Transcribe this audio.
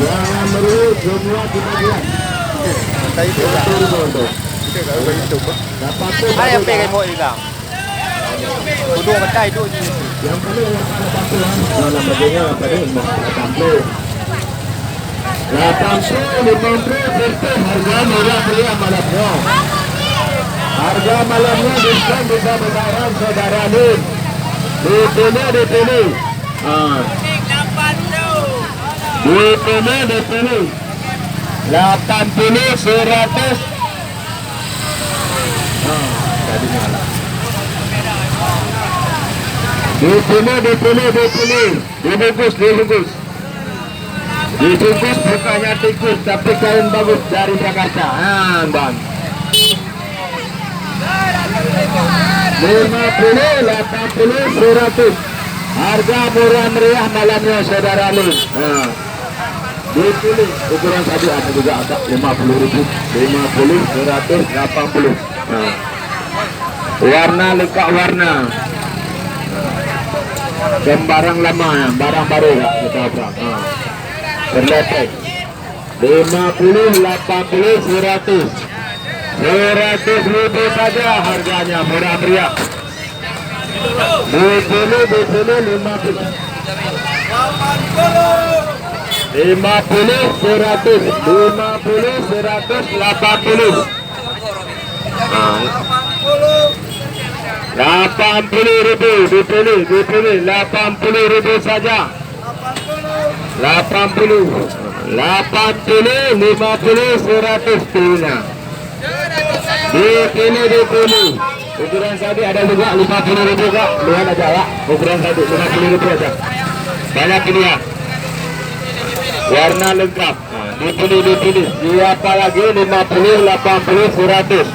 Jangan merujuk semua kemajuan. Hai yang pegang remote hilang. Dua macam itu je. Yang perlu pada bantuan dalam bagiannya pada 80. 80 harga murah meriah malamnya. Harga malamnya diskon bisa berbarang saudara Lin. Dipilih. Dipilih. 80 100. Tadi malam. Dipilih. Dibungkus. Dibungkus bukannya tikus tapi kain bagus dari Jakarta. Bang. 50, 80, 100. Harga murah meriah malamnya saudara Lin. Dipilih ukuran tadi ada juga ada 50.000, 50, 100, 80. Warna lengkap warna. Dan barang lama ya, barang baru ya kita perang. Berletek 50, 80, 100. 100.000 saja harganya murah meriah. Dipilih 50. 50, 100, 80. 80.000 dipilih 80.000 saja. 80, 50, 100 pilihnya. Dipilih. Ukuran tadi ada juga 50.000 kak. Lihat aja ya. Ukuran tadi 50.000 aja. Banyak pilihan. Warna lengkap. Dipilih. Siapa lagi 50, 80, 100.